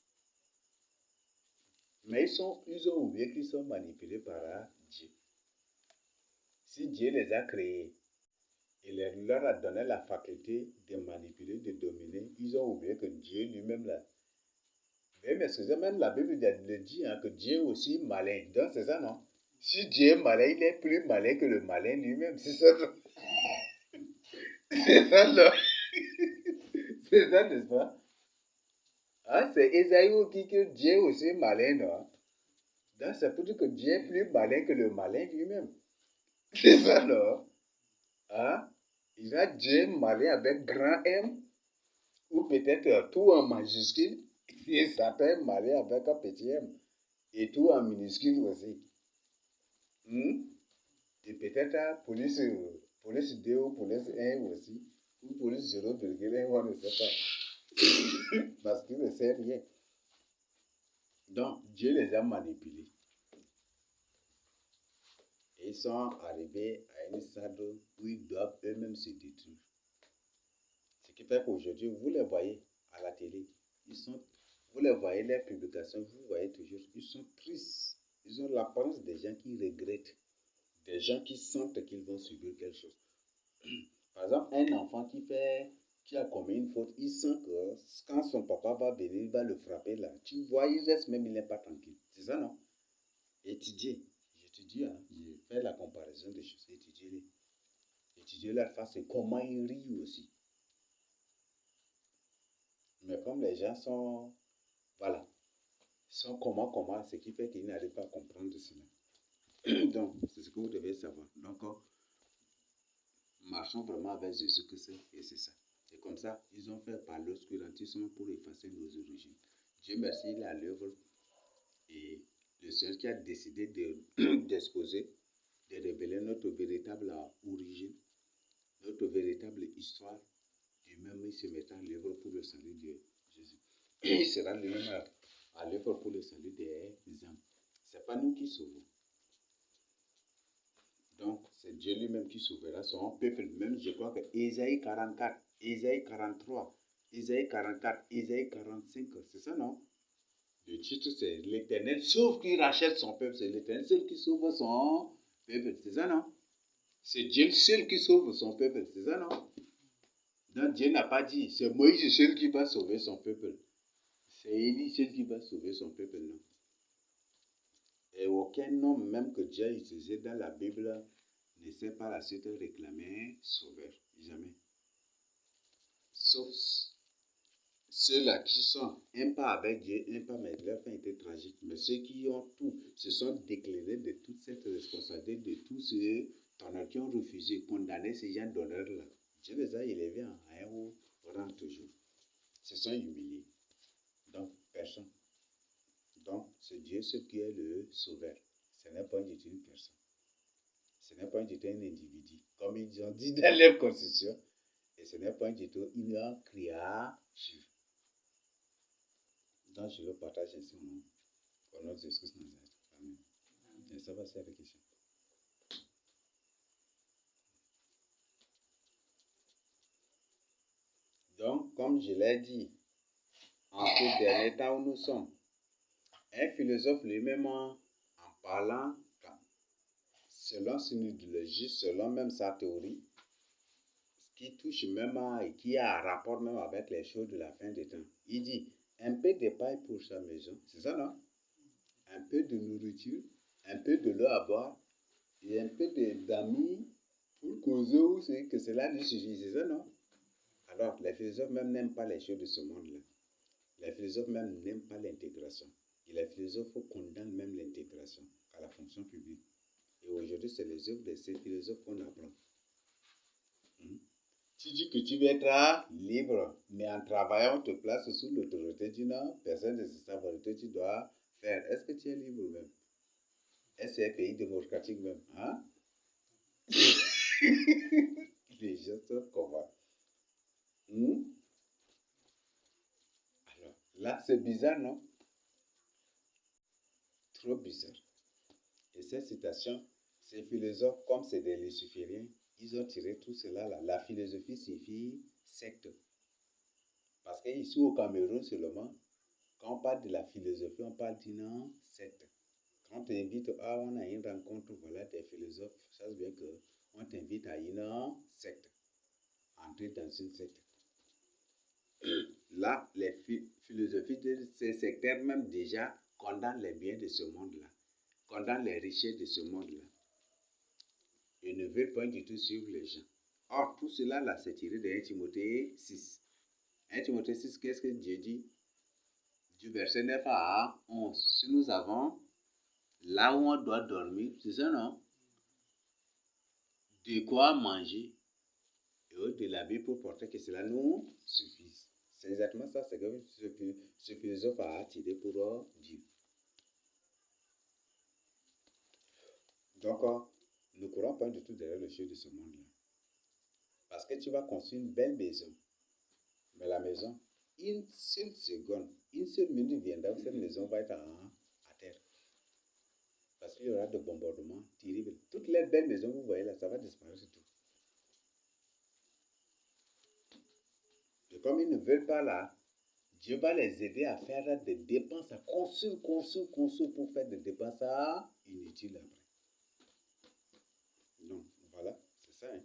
[SPEAKER 1] Mais ils ont oublié qu'ils sont manipulés par Dieu. Si Dieu les a créés Il leur a donné la faculté de manipuler, de dominer. Ils ont oublié que Dieu lui-même là. Mais excusez, même la Bible le dit hein, que Dieu est aussi malin. Donc c'est ça, non? Si Dieu est malin, il est plus malin que le malin lui-même. C'est ça, non? C'est ça, non? C'est ça, n'est-ce pas? Hein, c'est Ésaïe qui dit que Dieu est aussi malin, non? Donc c'est pour dire que Dieu est plus malin que le malin lui-même. C'est ça, non? Hein? Il a Dieu malin avec grand M, ou peut-être tout en majuscule. Il s'appelle malin avec un petit M. Et tout en minuscule aussi. Hmm? Et peut-être police 2 ou police 1 aussi. Ou police 0,1, on ne sait pas. Parce qu'il ne sait rien. Donc, Dieu les a manipulés. Et ils sont arrivés à une stade où ils doivent eux-mêmes se détruire. Ce qui fait qu'aujourd'hui, vous les voyez à la télé. Vous les voyez, les publications, vous voyez toujours, ils sont tristes. Ils ont l'apparence des gens qui regrettent. Des gens qui sentent qu'ils vont subir quelque chose. Par exemple, un enfant qui a commis une faute, il sent que quand son papa va venir, il va le frapper là. Tu vois, il reste même, il n'est pas tranquille. C'est ça, non? Étudier. J'étudie, hein. Je fais la comparaison des choses. Étudier. Étudier leur face et comment ils rient aussi. Mais comme les gens sont, voilà, sont comment, ce qui fait qu'ils n'arrivent pas à comprendre cela. Donc, c'est ce que vous devez savoir. Donc, marchons vraiment avec Jésus-Christ et c'est ça. Et comme ça, ils ont fait par l'obscurantisme pour effacer nos origines. Dieu merci, il est à l'œuvre et le Seigneur qui a décidé d'exposer, de révéler notre véritable origine, notre véritable histoire, et même il se mettra à l'œuvre pour le salut de Jésus. Il sera lui-même à l'œuvre pour le salut des âmes. Ce n'est pas nous qui sauvons. Donc, c'est Dieu lui-même qui sauvera son peuple. Même, je crois que Ésaïe 44, Ésaïe 43, Ésaïe 44, Ésaïe 45, c'est ça, non? Le titre, c'est l'Éternel sauve qui rachète son peuple. C'est l'Éternel seul qui sauve son peuple. C'est ça, non? C'est Dieu seul qui sauve son peuple. C'est ça, non? Donc, Dieu n'a pas dit, c'est Moïse seul qui va sauver son peuple. C'est Élie seul qui va sauver son peuple, non? Et aucun nom même que Dieu a utilisé dans la Bible ne sait par la suite réclamer sauveur. Jamais. Sauf ceux-là qui sont un pas avec Dieu, un pas, mais leur fin était tragique. Mais ceux qui ont tout se sont déclarés de toute cette responsabilité, de tous ceux qui ont refusé, condamné ces gens d'honneur-là. Dieu les a élevés à un haut rang toujours. Se sont humiliés. Donc, personne. Donc, c'est Dieu ce qui est le sauveur. Ce n'est pas du tout une personne. Ce n'est pas du tout un individu. Comme ils ont dit dans leur constitution. Et ce n'est pas du tout une créature. Donc, je le partage ainsi au nom de Jésus-Christ Nazareth. Amen. Et ça va, c'est la question. Donc, comme je l'ai dit, en ce dernier temps où nous sommes, un philosophe lui-même, en parlant, selon son idéologie, selon même sa théorie, qui touche même et qui a un rapport même avec les choses de la fin des temps, il dit un peu de paille pour sa maison, c'est ça, non? Un peu de nourriture, un peu de l'eau à boire et un peu d'amis pour causer aussi que cela lui suffit, c'est ça, non? Alors, les philosophes même n'aiment pas les choses de ce monde-là. Les philosophes même n'aiment pas l'intégration. Et les philosophes condamnent même l'intégration à la fonction publique. Et aujourd'hui, c'est les œuvres de ces philosophes qu'on apprend. Tu dis que tu veux être libre, mais en travaillant, on te place sous l'autorité d'une personne de sa volonté, tu dois faire. Est-ce que tu es libre même? Est-ce que c'est un pays démocratique même? Hein? Les gens sont comment? Alors, là, c'est bizarre, non? Trop bizarre. Et cette citation, ces philosophes, comme c'est des lucifériens, ils ont tiré tout cela là. La philosophie signifie secte. Parce qu'ici au Cameroun seulement, quand on parle de la philosophie, on parle d'une secte. Quand on t'invite, on a une rencontre, voilà, des philosophes, ça veut bien qu'on t'invite à une secte, entrer dans une secte. Là, les philosophies de ces sectaires même déjà condamnent les biens de ce monde-là, condamnent les richesses de ce monde-là. Ils ne veulent pas du tout suivre les gens. Or, tout cela, là, c'est tiré de 1 Timothée 6. 1 Timothée 6, qu'est-ce que Dieu dit? Du verset 9 à 11. Si nous avons là où on doit dormir, c'est ça, non? De quoi manger et de l'habit pour porter, que cela nous suffise. C'est exactement ça, c'est que ce philosophe a attiré pour Dieu. Donc, ne courons pas du tout derrière le choses de ce monde-là. Parce que tu vas construire une belle maison. Mais la maison, une seule seconde, une seule minute viendra où cette maison va être à terre. Parce qu'il y aura des bombardements terribles. Toutes les belles maisons que vous voyez là, ça va disparaître tout. Et comme ils ne veulent pas là, Dieu va les aider à faire des dépenses, à construire pour faire des dépenses inutiles après. Donc, voilà, c'est ça. Hein.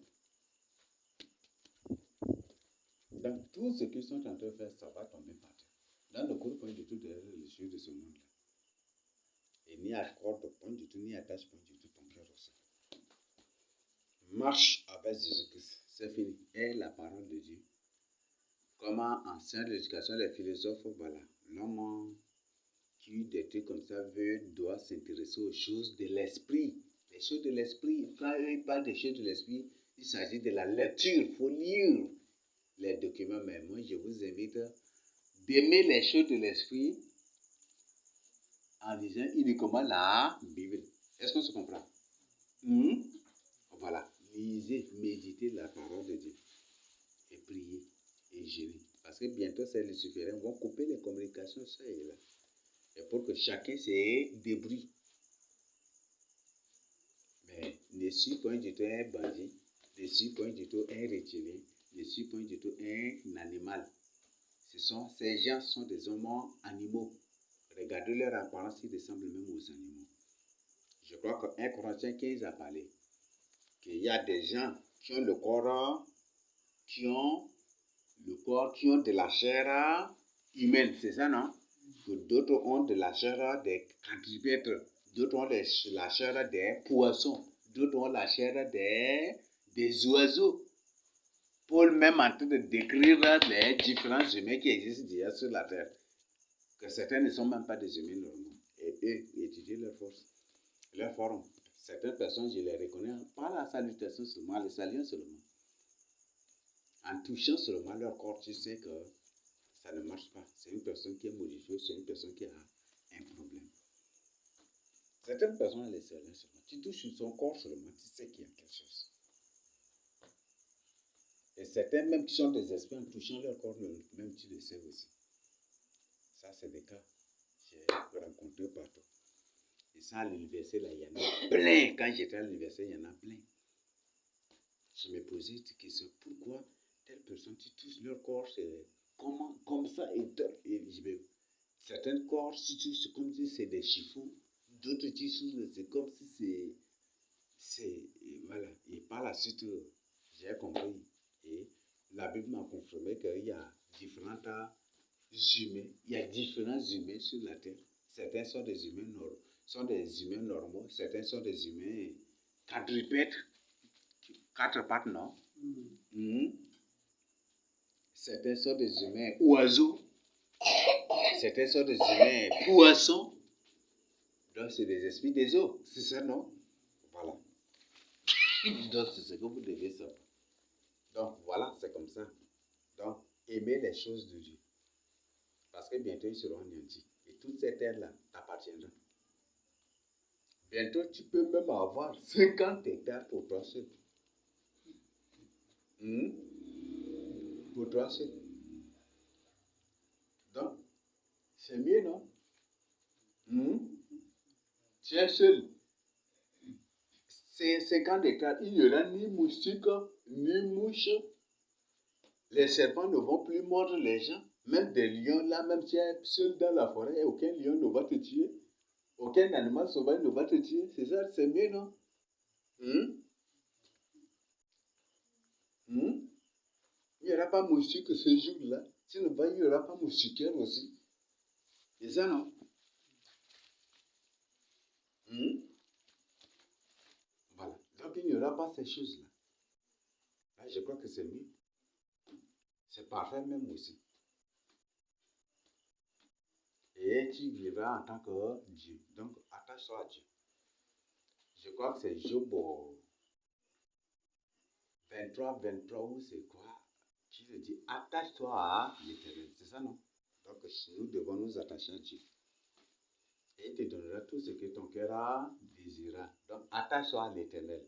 [SPEAKER 1] Donc, tout ce qu'ils sont en train de faire, ça va tomber par terre. Dans le cours, point du tout derrière les choses de ce monde-là. Et ni accorde point du tout, ni attache point du tout ton cœur au sein. Marche avec Jésus-Christ. C'est fini. Et la parole de Dieu. Comment enseigne l'éducation des philosophes, voilà. L'homme qui des trucs comme ça doit s'intéresser aux choses de l'esprit. Les choses de l'esprit, quand il parle des choses de l'esprit, il s'agit de la lecture. Il faut lire les documents. Mais moi, je vous invite d'aimer les choses de l'esprit en lisant uniquement la Bible. Est-ce qu'on se comprend? Voilà. Lisez, méditez la parole de Dieu. Et priez et jeûnez. Parce que bientôt, ces lucifériens vont couper les communications, ça et là. Et pour que chacun se débrouille. Mais ne suis point du tout un bandit, ne suis point du tout un reptilien, ne suis point du tout un animal. Ces gens sont des hommes animaux. Regardez leur apparence, ils ressemblent même aux animaux. Je crois que 1 Corinthiens 15 a parlé qu'il y a des gens qui ont le corps, qui ont de la chair humaine, c'est ça, non? Que d'autres ont de la chair des quadrupèdes, d'autres ont la chair des poissons, d'autres ont la chair des oiseaux. Paul même en train de décrire les différents humains qui existent déjà sur la terre, que certains ne sont même pas des humains normaux. Et eux étudient leur force, leur forme. Certaines personnes, je les reconnais par la salutation seulement, le saluant seulement. En touchant seulement leur corps, tu sais que ça ne marche pas. C'est une personne qui est modifiée, c'est une personne qui a un problème. Certaines personnes, les saluent seulement. Tu touches sur son corps seulement, tu sais qu'il y a quelque chose. Et certains même qui sont des esprits, en touchant leur corps, même tu le sais aussi. Ça, c'est des cas. J'ai rencontré partout. Et ça, à l'université, là, il y en a plein. Quand j'étais à l'université, il y en a plein. Je me posais cette question. Pourquoi telle personne, tu touches leur corps, c'est comment, comme ça, certains corps, si tu c'est comme si c'est des chiffons. D'autres tissus, c'est comme si voilà. Et par la suite, j'ai compris. Et la Bible m'a confirmé qu'il y a différents humains. Il y a différents humains sur la terre. Certains sont des humains normaux. Certains sont des humains quadrupèdes. 4 pattes, non? Certains sont des humains oiseaux. Certains sont des humains poissons. Donc, c'est des esprits des eaux. C'est ça, non? Voilà. Donc, c'est ce que vous devez savoir. Donc, voilà, c'est comme ça. Donc, aimez les choses de Dieu. Parce que bientôt, ils seront anéantis. Et toute cette terre-là t'appartiendra. Bientôt, tu peux même avoir 50 hectares pour toi seul. Pour toi seul. Donc, c'est mieux, non? Tu es seul. C'est 50 hectares. Il n'y aura ni moustiques, ni mouches. Les serpents ne vont plus mordre les gens. Même des lions, là, même si tu es seul dans la forêt, aucun lion ne va te tuer. Aucun animal sauvage ne va te tuer. C'est ça, c'est mieux, non? Hum? Hum? Il n'y aura pas moustique ce jour-là. Sinon, il n'y aura pas moustiquaire aussi. C'est ça, non? Hum? Voilà. Donc, il n'y aura pas ces choses-là. Là, je crois que c'est mieux. C'est parfait même aussi. Et tu vivras en tant que Dieu. Donc, attache-toi à Dieu. Je crois que c'est Job 23 ou c'est quoi? Qui le dit, attache-toi à l'Éternel. C'est ça, non? Donc, nous devons nous attacher à Dieu. Et il te donnera tout ce que ton cœur a désiré. Donc, attache-toi à l'Éternel.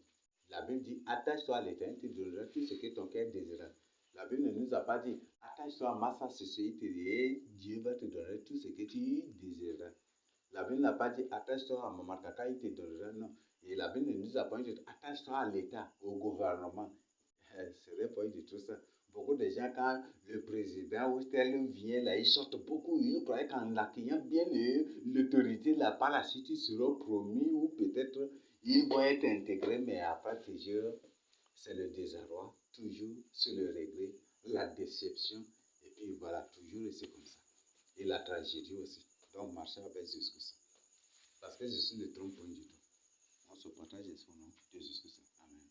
[SPEAKER 1] La Bible dit, attache-toi à l'Éternel, il te donnera tout ce que ton cœur désire. La Bible ne nous a pas dit, attache-toi à Massa Ceci, et Dieu va te donner tout ce que tu désireras. La Bible n'a pas dit, attache-toi à Mamakaka, il te donnera. Non. Et la Bible ne nous a pas dit, attache-toi à l'État, au gouvernement. C'est vrai pas du tout ça. Beaucoup de gens, quand le président ou tel vient là, ils sortent beaucoup. Ils croient qu'en accueillant bien l'autorité là, par la suite, ils seront promis ou peut-être ils vont être intégrés, mais après toujours, c'est le désarroi, toujours c'est le regret, la déception, et puis voilà, toujours c'est comme ça. Et la tragédie aussi. Donc, marcher avec Jésus-Christ. Parce que Jésus ne trompe pas du tout. On se partage son nom de Jésus-Christ. Amen.